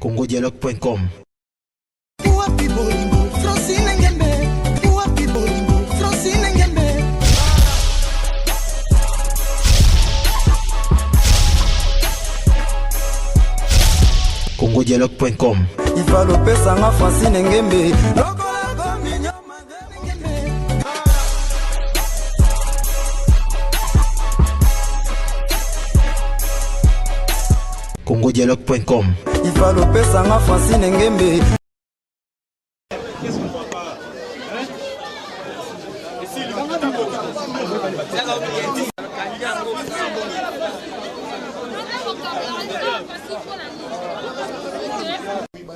congodialogue.com. congodialogue.com. Il va le pesanga Francine Ngembe. congodialogue.com. Il va le pesanga Francine Ngembe.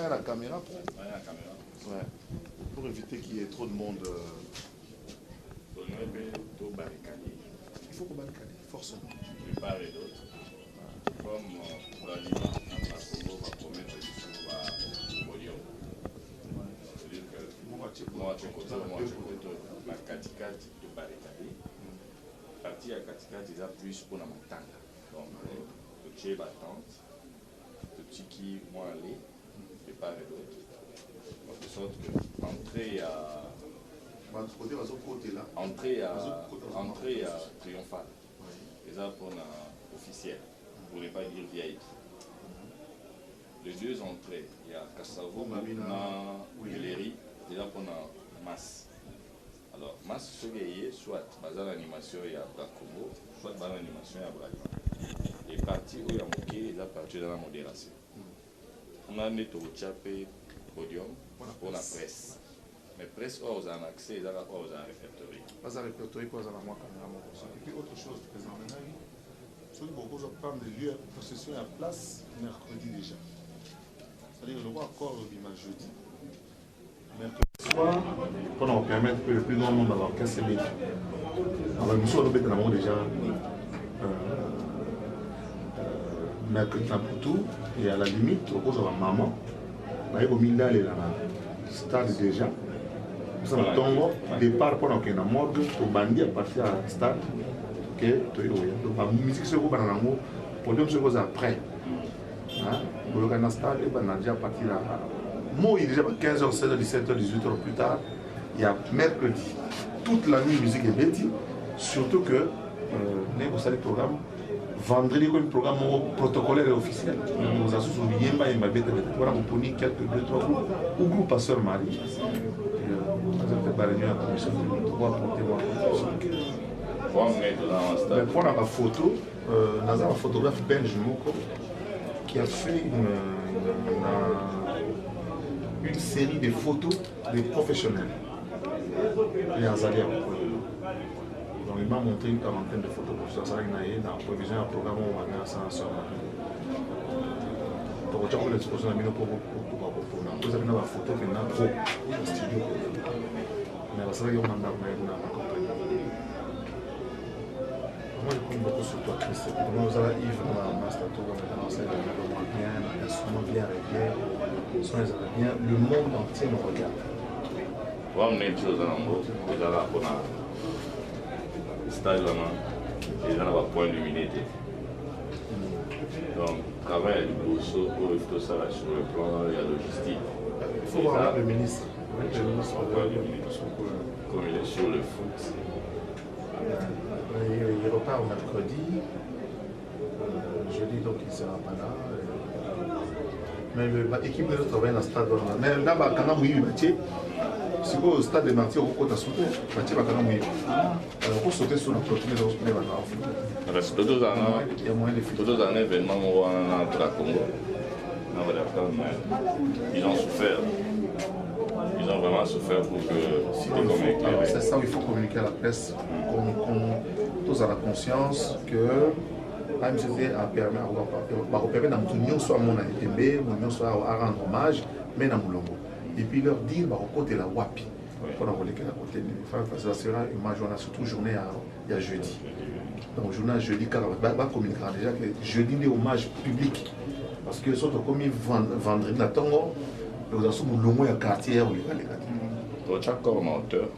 La caméra pour éviter qu'il y ait trop de monde. Il faut qu'on barricade, forcément. De part et d'autre. Comme l'aliment va promettre du podium. C'est-à-dire que moi, je côté la katikati de barricade. Partie à katikati, ils ont plus pour la montagne. Donc, le tché battante, le tiki, moi, aller. De part et d'autre. De sorte que entrée à triomphale. Les arbres officiels, pour ne pas dire VIP. Les deux entrées, il y a Kassavo, Guéléry, déjà pour la masse. Alors, masse, ce qui est soit dans l'animation, il y a Brakomo, soit dans l'animation, il y a Brali. Les parties où il y a Moké, il y a partie dans la modération. On a mis au Tchapé podium pour la presse. Mais presse, aux en accès, ils ont en répertorié. Pas à répertorier, pas à la moi caméra. Et puis autre chose, président Ménari, ceux qui vont prendre des lieux de procession à place mercredi déjà. C'est-à-dire le roi encore l'image jeudi. Mercredi soir, pour nous permettre que le plus grand nombre d'orchestres est libre. Alors nous sommes déjà mercredi pour tout, et à la limite, au cause de la maman, au milieu de la stade déjà. Ça va tomber, départ pour la morgue, au bandit à partir à la stade. Donc la musique se trouve dans le podium se pose après. Pour le stade, on a déjà parti là. Moi, il est déjà 15h, 16h, 17h, 18h plus tard. Il y a mercredi. Toute la nuit, musique est bêtise. Surtout que, nous avons le programme. Vendredi, un programme protocolaire et officiel. Nous avons souligné Yemba et Mabete. Voilà, on peut quelques 2-3 groupes. Ou groupe Pasteur Marie. Nous avons fait la réunion à la commission de droit pour témoin. Pour la photo, nous avons un photographe belge Moko qui a fait une série de photos des professionnels. Les Azaliens. Donc il m'a montré une quarantaine de photos pour ça. Il y a dans la prévision un programme où on a ça sur donc tu as l'exposition de pour vous avez une photo qui est trop studio. Mais ça il y a un accompagné. Moi je compte beaucoup sur toi Christ. Nous avons Yves dans la master tour, on a commencé à le bien, l'instrument bien réglé, son bien, le monde entier nous regarde. On a une chose dans le monde, vous avez stage là, ils ont un point d'humilité. Donc, travail du bourseau, tout ça sur le plan, il y a logistique. Il faut voir le ministre. Comme il est sur le foot. Il repart au mercredi. Jeudi, donc il ne sera pas là. Mais l'équipe de travaille dans le stade. Mais là, quand on a si vous au stade de Martyr, vous pouvez sauter. Martyr va quand même alors, vous sautez sur la clôture de l'hospital. Il y a moyen de faire. Tous les années, événements dans la Congo. Ils ont souffert. Ils ont vraiment souffert pour que si c'est ça où il faut communiquer à la presse, qu'on tous à la conscience que l'AMCT a permis à tout soit mon ATB, soit à rendre hommage, mais dans Moulongo. Et puis leur dire, côté la WAPI. Pour envoyer à côté de ça sera une majorité, surtout journée il y a jeudi. Donc journée jeudi, car on va communiquer déjà que jeudi est hommage public. Parce que surtout comme ils vendredi la Tongo, nous avons le moins quartier où il y a les quartiers. Chaque coordinateur,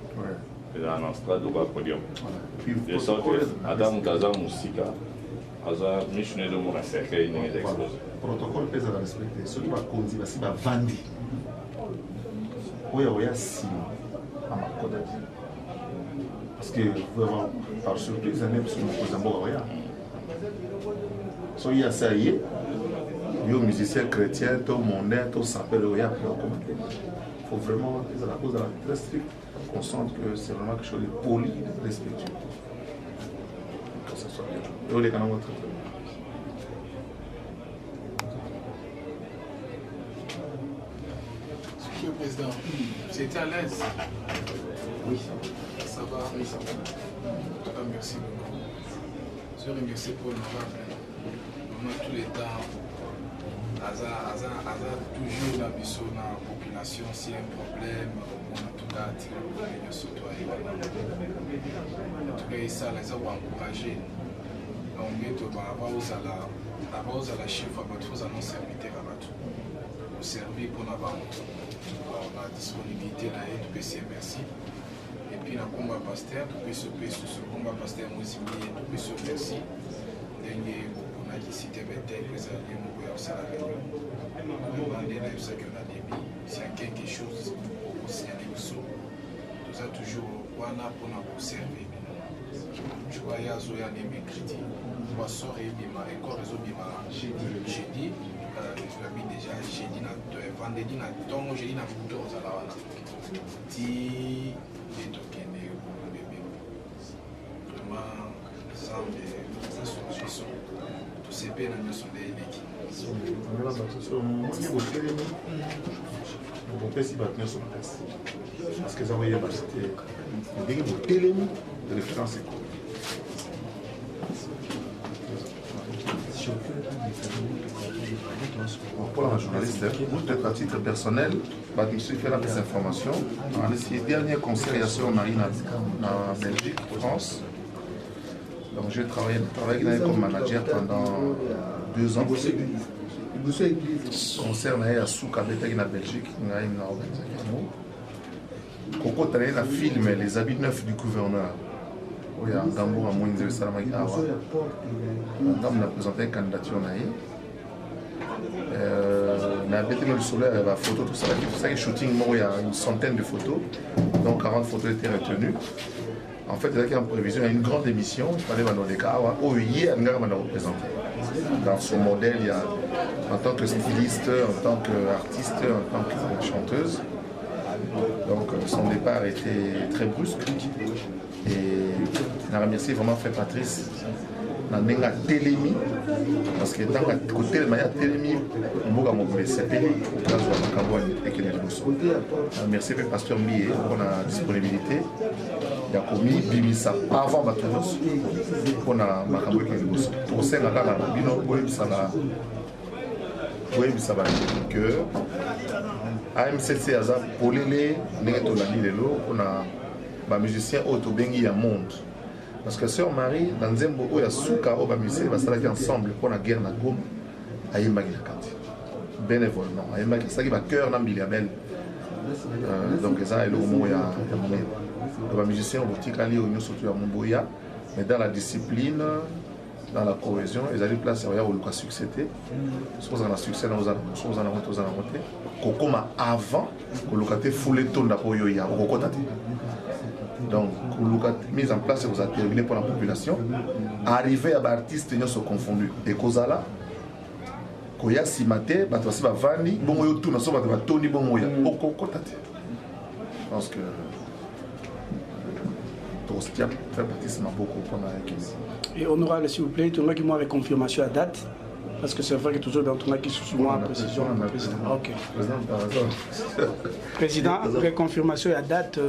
il y a un stade au podium. De sorte que Adam Gaza Moussika, Aza Michne de Mourasseke, il y a des exposés. protocole pesa la respecter soki bakonzi basi bavandi oyo oya nsima amakodaki parce que vraiment par surprise ane biso mokonzi ya mboka oya soki asa ye yo musicien chrétien to mondain to sapele oya okoma te faut vraiment ezala kozala très strict qu'on sente que c'est vraiment quelque chose de poli respectueux que ça soit bien et on est quand même très très bien. Monsieur le Président, vous étiez à l'aise? Oui. Ça va? Oui, ça va. En tout cas, merci beaucoup. Je remercie pour l'honorable. Vraiment, tous les temps, toujours dans la population, s'il y a un problème, en tout cas, surtout en tout cas, ça les a encouragés. Donc, avant la chef, vous allons servir à tout. Vous servir pour la disponibilité là, tout PC, merci. Et puis, dans le combat pasteur, tout PC, ce combat pasteur, moi aussi, tout PC, merci. Dernier, on a dit cité Bétel, président, on a aussi la réunion. On a demandé ce qu'on a dit. S'il y a quelque chose, on signale tout ça toujours, on a pour nous servir. Je vois, il y a des mercredis, on va sortir, encore les autres, jeudi. Déjà jeudi vendredi na tongo jeudi na futo ozala wana ti etokende bébé vraiment zambe za solution to sepe na nyoso nde eleki bopesi bato nyonso makasi parce que eza koyeba te ndenge botelemi référence ekolo pour la journaliste, peut-être à titre personnel, je suis fait des informations. La dernière conciliation on a eu en Belgique, France. Donc j'ai travaillé comme manager pendant 2 ans. Concerne à Souka en Belgique, on a une organisation. Koko Tane a filmé les habits neufs du gouverneur. Oui, en Gambo, à Moïse Salamaki Awa. On a présenté une candidature. Mais à BTM du Soleil, il y a des photos, tout ça. Tout ça, shooting, il y a une centaine de photos. Donc 40 photos étaient retenues. En fait, il y a en prévision, il y a une grande émission. Il fallait dans les cas où il y a un représenté. Dans son modèle, il y a en tant que styliste, en tant qu'artiste, en tant que chanteuse. Donc son départ était très brusque. Et je remercie vraiment Frère Patrice. Na nenga telemi parce que dans le côté de manière telemi mboka mobile sepeli dans la makambo ekele liboso. Merci le pasteur Mie pour la disponibilité ya komi bimisa avant batonos pour la makambo ekele liboso. Pour ça na kala bino boyebisa que AMCC aza polele ndenge tolandi lelo mpona bamusicien oyo tobengi ya monde. Parce que Sœur Marie, dans Zembo, où il y a Souka, où il y a Salaki ensemble pour la guerre, à Yemagi la Kati. Bénévolement. À Yemagi, ça qui va cœur dans Biliabel. Donc, ça, il y a un moyen. Les musiciens ont dit qu'il y a surtout à Momboya, mais dans la discipline, dans la cohésion, ils ont eu place où il y a un succès. Si vous avez un succès, vous avez un monté. Kokoma avant, vous avez foulé ton d'apoyo, il y a un donc, mise en place, vous avez terminé pour la population. Arriver à des artistes qui sont confondus. Et Kozala, Koya Simate, Batwasi Bavani, Bongoyo tout, nous sommes Tony Bongoya. Oko Kotate. Je pense que Tostia fait partie de beaucoup pour la équipe. Et honorable, s'il vous plaît, tu as avec confirmation à date. Parce que c'est vrai que toujours dans ton qui sous moi précision. Ok. Président, avec confirmation à date,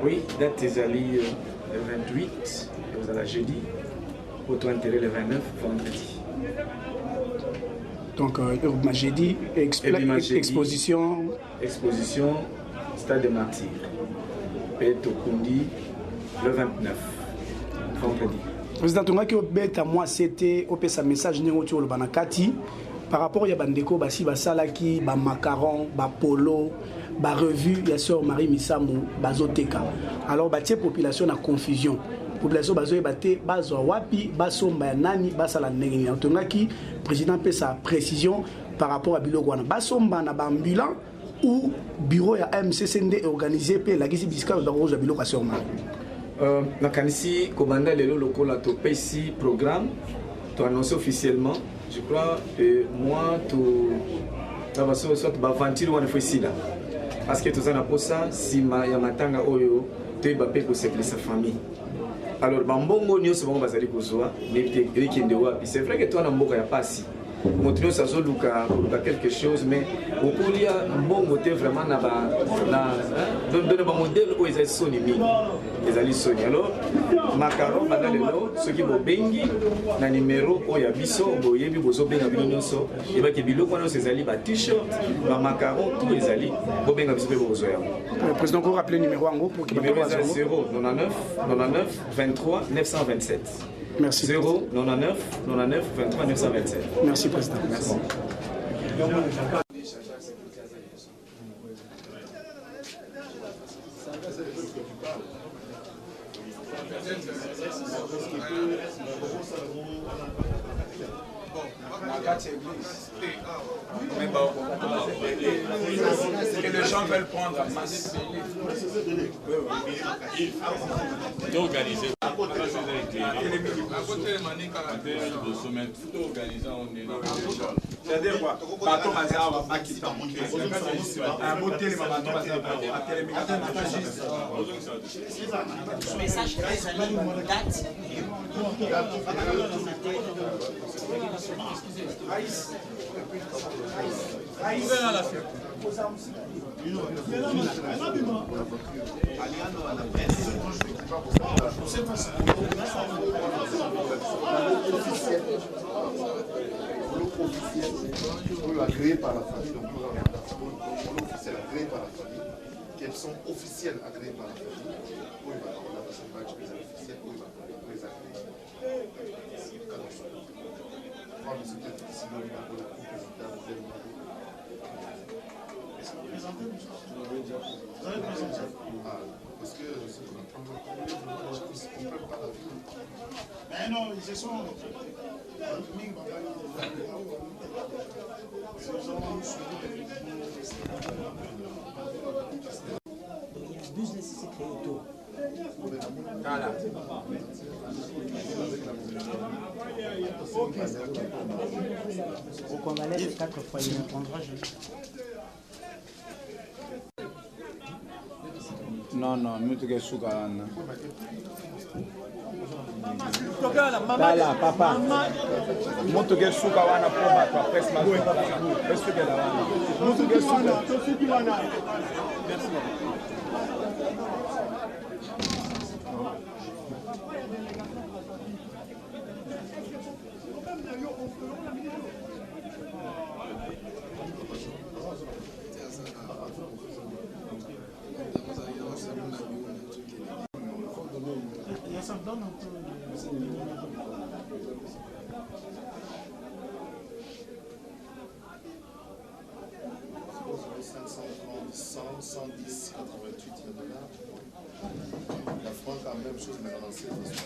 oui, date est allée le 28, vous allez jeudi, auto intérêt le 29, vendredi. Donc, jeudi, exposition. Exposition, Stade des Martyrs. Peto Kundi, le 29, vendredi. Président, tu as moi c'était un message le banakati par rapport à Bandeko, basi basalaki, ba macaron, ba polo, ba revue, ya Sœur Marie Misamou, bazoteka. Alors, la population a confusion. population bazoyeba te bazwa wapi basomba ya nani basala ndenge nini otongaki président pe sa précision par rapport à biloko wana basomba na baambulant ou bureau ya MCCND est organisé pe lakisi bisika bakozwa biloko asoma nakanisi kobanda lelo lokola topesi programme to annoncé officiellement je crois moi to soit baventure wana fo sila parce que tozana posa sima ya matanga oyo toyeba pe koseplisa famille alors bambongo nyonso bango bazali kozwa ekende wapi c'est vrai que toi na mboka ya pasi moto nyonso azoluka quelque chose mais okolia mbongo te vraiment na bamodele oyo ezali soni mingi ezali soni alors macaron banda lelo soki bobengi na numero oyo ya biso boyebi bozobenga bino nyonso ebaki biloko wana nyonso ezali ba-t-shirt bamacaron tout ezali bobenga biso mpe bozwa yango président ko rappeler numéro yango pour numéro eza 099 99 23 927 merci 099 99 23 927 merci président merci Mais bon, et les gens veulent prendre en masse. Tout organisé. C'est-à-dire quoi? Bateau Mazar va quitter. Un beau télé, message ezali date agréé par la famille, donc officiel agréé par la famille, qu'elles sont officielles agréées par la famille. Oui, bah, on a passé le match, les officiels, oui, bah, on les agréés. Quand nous sommes ici, nous avons la représentante parce que ce qu'on a on ne peut pas la vie. Mais non, ils se sont. business s'est créé autour. Voilà. Au Congolais, 4 fois, il répondra. Non, non, mutu ke suka wana. Lala, papa. Mutu ke suka wana po bato après ce match. Est-ce que la wana? Mutu ke suka. Merci. La France a la même chose, mais dans l'ancienne façon.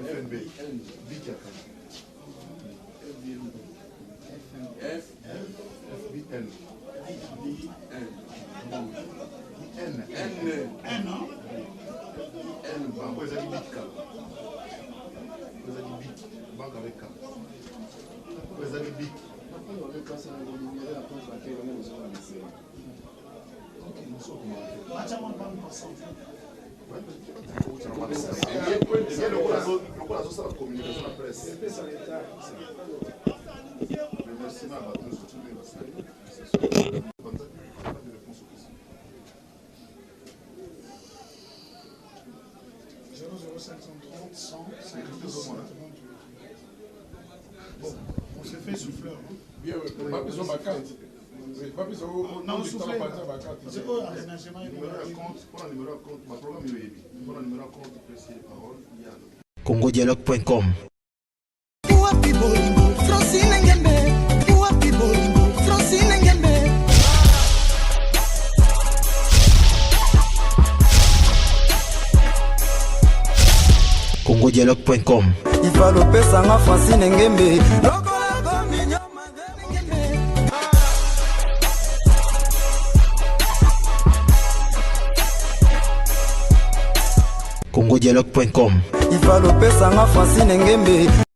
FNB, BIC Bon, on s'est fait souffleur. Bien, pas besoin de ma carte. Pas besoin non, souffleur. C'est quoi l'aménagement? congodialogue.com. congodialogue.com. ifalopesanga Francine Ngembe congodialogue.com. ifalopesanga Francine Ngembe